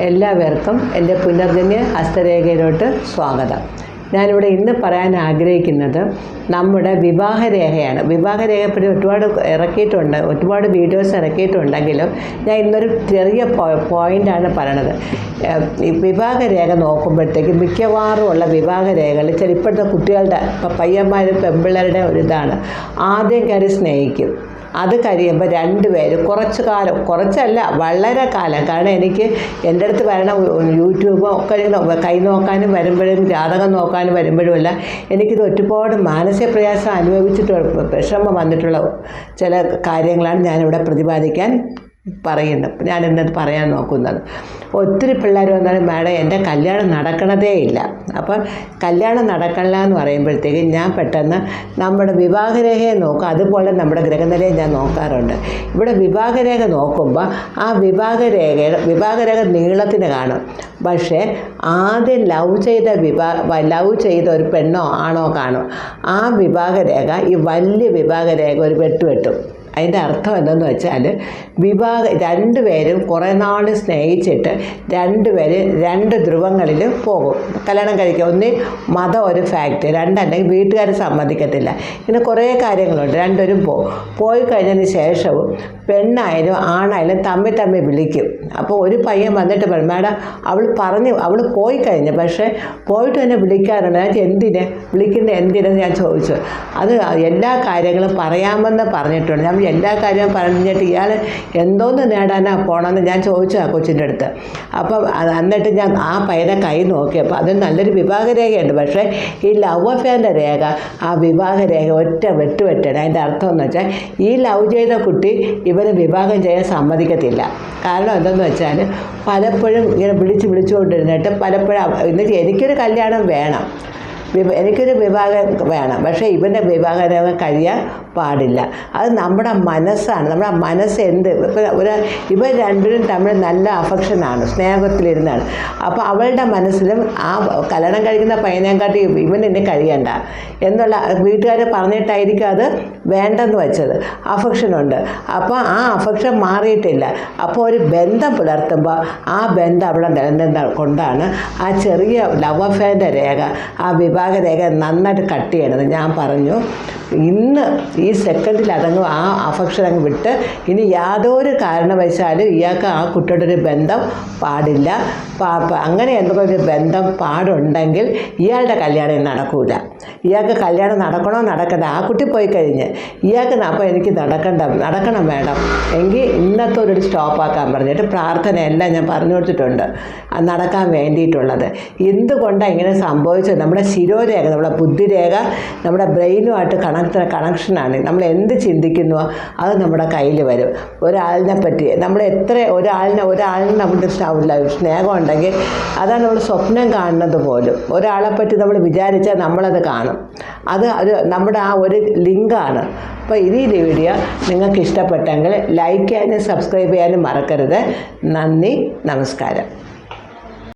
എല്ലാവർക്കും എൻ്റെ പുനർജന്യ ഹസ്തരേഖയിലോട്ട് സ്വാഗതം. ഞാനിവിടെ ഇന്ന് പറയാൻ ആഗ്രഹിക്കുന്നത് നമ്മുടെ വിവാഹരേഖയാണ്. വിവാഹരേഖയെപ്പറ്റി ഒരുപാട് വീഡിയോസ് ഇറക്കിയിട്ടുണ്ടെങ്കിലും ഞാൻ ഇന്നൊരു ചെറിയ പോയിൻ്റാണ് പറയണത്. ഈ വിവാഹരേഖ നോക്കുമ്പോഴത്തേക്ക് മിക്കവാറും ഉള്ള വിവാഹരേഖകൾ ഇപ്പോഴത്തെ കുട്ടികളുടെ പയ്യന്മാരും പെൺപിള്ളേരുടെ ഒരിതാണ്. ആദ്യം കയറി സ്നേഹിക്കും, അത് കഴിയുമ്പോൾ രണ്ടുപേരും കുറച്ചല്ല വളരെ കാലം, കാരണം എനിക്ക് എൻ്റെ അടുത്ത് വരണ യൂട്യൂബോ ഒക്കെ കൈ നോക്കാനും വരുമ്പോഴും ജാതകം നോക്കാനും വരുമ്പോഴുമല്ല എനിക്കിത് ഒരുപാട് മാനസിക പ്രയാസം അനുഭവിച്ചിട്ട് വിഷമം വന്നിട്ടുള്ള ചില കാര്യങ്ങളാണ് ഞാനിവിടെ പ്രതിപാദിക്കാൻ ഞാനിന്നത് പറയാൻ നോക്കുന്നത്. ഒത്തിരി പിള്ളേർ വന്നാലും മാഡം എൻ്റെ കല്യാണം നടക്കണതേ ഇല്ല. അപ്പം കല്യാണം നടക്കണില്ല എന്ന് പറയുമ്പോഴത്തേക്ക് ഞാൻ പെട്ടെന്ന് നമ്മുടെ വിവാഹരേഖയെ നോക്കും, അതുപോലെ നമ്മുടെ ഗ്രഹനിലയെ ഞാൻ നോക്കാറുണ്ട്. ഇവിടെ വിവാഹരേഖ നോക്കുമ്പോൾ ആ വിവാഹരേഖ നീളത്തിന് കാണും. പക്ഷേ ആദ്യം ലവ് ചെയ്ത ഒരു പെണ്ണോ ആണോ കാണും. ആ വിവാഹരേഖ ഈ വലിയ വിവാഹരേഖ ഒരു വെട്ടും. അതിൻ്റെ അർത്ഥം എന്തെന്ന് വെച്ചാൽ രണ്ടുപേരും കുറേ നാൾ സ്നേഹിച്ചിട്ട് രണ്ടുപേരും രണ്ട് ധ്രുവങ്ങളിൽ പോകും കല്യാണം കഴിക്കുക. ഒന്ന് മതം ഒരു ഫാക്റ്റ്, രണ്ടല്ലെങ്കിൽ വീട്ടുകാർ സമ്മതിക്കത്തില്ല. ഇങ്ങനെ കുറേ കാര്യങ്ങളുണ്ട്. രണ്ടുപേരും പോയി കഴിഞ്ഞതിന് ശേഷവും പെണ്ണായാലും ആണായാലും തമ്മിൽ വിളിക്കും. അപ്പോൾ ഒരു പയ്യൻ വന്നിട്ട് പറയും, മാഡം അവൾ പോയി കഴിഞ്ഞു, പക്ഷേ പോയിട്ട് തന്നെ വിളിക്കാറുണ്ട്. ഞാൻ വിളിക്കുന്നത് ഞാൻ ചോദിച്ചു. അത് എല്ലാ കാര്യങ്ങളും പറയാമെന്ന് പറഞ്ഞിട്ടുണ്ട്. ഞാൻ എല്ലാ കാര്യവും പറഞ്ഞിട്ട് ഇയാൾ എന്തോന്ന് നേടാനാണ് പോകണമെന്ന് ഞാൻ ചോദിച്ചു ആ കൊച്ചിൻ്റെ അടുത്ത്. അപ്പം എന്നിട്ട് ഞാൻ ആ പയ്യനെ കൈ നോക്കിയപ്പോൾ അതിന് നല്ലൊരു വിവാഹരേഖയുണ്ട്. പക്ഷേ ഈ ലവ് അഫെയറിൻ്റെ രേഖ, ആ വിവാഹരേഖ ഒറ്റ വെട്ടാണ്. അതിൻ്റെ അർത്ഥം എന്ന് വെച്ചാൽ ഈ ലവ് ചെയ്ത കുട്ടി ഇവന് വിവാഹം ചെയ്യാൻ സമ്മതിക്കത്തില്ല. കാരണം എന്തെന്ന് വെച്ചാൽ പലപ്പോഴും ഇങ്ങനെ വിളിച്ചുകൊണ്ടിരുന്നിട്ട് പലപ്പോഴും എനിക്കൊരു കല്യാണം വേണം, എനിക്കൊരു വിവാഹം വേണം, പക്ഷേ ഇവൻ്റെ വിവാഹം കഴിയാൻ പാടില്ല. അത് നമ്മുടെ മനസ്സാണ്. നമ്മുടെ മനസ്സ് ഇവർ രണ്ടുപേരും തമ്മിൽ നല്ല അഫക്ഷനാണ്, സ്നേഹത്തിലിരുന്നാണ്. അപ്പോൾ അവളുടെ മനസ്സിലും ആ കല്യാണം കഴിക്കുന്ന പയ്യനെക്കാട്ടി ഇവനെന്നെ കഴിയണ്ട എന്നുള്ള വീട്ടുകാർ പറഞ്ഞിട്ടായിരിക്കും അത് വേണ്ടെന്ന് വെച്ചത്. അഫക്ഷനുണ്ട്. അപ്പോൾ ആ അഫക്ഷൻ മാറിയിട്ടില്ല. അപ്പോൾ ഒരു ബന്ധം പുലർത്തുമ്പോൾ ആ ബന്ധം അവിടെ നിലനിന്ന കൊണ്ടാണ് ആ ചെറിയ ലവ് അഫെയറിൻ്റെ രേഖ, ആ വിവാഹരേഖ നന്നായിട്ട് കട്ട് ചെയ്യണത്. ഞാൻ പറഞ്ഞു ഇന്ന് ഈ സെക്കൻഡിൽ അതങ്ങ് ആ അഫക്ഷൻ അങ്ങ് വിട്ട് ഇനി യാതൊരു കാരണവശാലും ഇയാൾക്ക് ആ കുട്ടിയുടെ ഒരു ബന്ധം പാടില്ല. അങ്ങനെ എന്തെങ്കിലും ഒരു ബന്ധം പാടുണ്ടെങ്കിൽ ഇയാളുടെ കല്യാണം നടക്കൂല. ഇയാൾക്ക് കല്യാണം നടക്കണ്ട, ആ കുട്ടി പോയി കഴിഞ്ഞ് ഇയാൾക്ക് അപ്പോൾ എനിക്ക് നടക്കണം വേണം എങ്കിൽ ഇന്നത്തെ ഒരു സ്റ്റോപ്പാക്കാൻ പറഞ്ഞിട്ട് പ്രാർത്ഥനയെല്ലാം ഞാൻ പറഞ്ഞു കൊടുത്തിട്ടുണ്ട് നടക്കാൻ വേണ്ടിയിട്ടുള്ളത്. എന്തുകൊണ്ടാണ് ഇങ്ങനെ സംഭവിച്ചത്? നമ്മുടെ ശിരോരേഖ, നമ്മുടെ ബുദ്ധിരേഖ നമ്മുടെ ബ്രെയിനുമായിട്ട് കണക്ഷനാണ്. നമ്മൾ എന്ത് ചിന്തിക്കുന്നുവോ അത് നമ്മുടെ കയ്യിൽ വരും. ഒരാളിനെ പറ്റി നമ്മൾ ഒരാളിനെ നമ്മുടെ സ്നേഹം ഉണ്ടെങ്കിൽ അതാണ് നമ്മൾ സ്വപ്നം കാണുന്നത് പോലും. ഒരാളെപ്പറ്റി നമ്മൾ വിചാരിച്ചാൽ നമ്മളത് കാണും. അത് നമ്മുടെ ആ ഒരു ലിങ്കാണ്. അപ്പോൾ ഈ വീഡിയോ നിങ്ങൾക്ക് ഇഷ്ടപ്പെട്ടെങ്കിൽ ലൈക്ക് ചെയ്യാനും സബ്സ്ക്രൈബ് ചെയ്യാനും മറക്കരുത്. നന്ദി, നമസ്കാരം.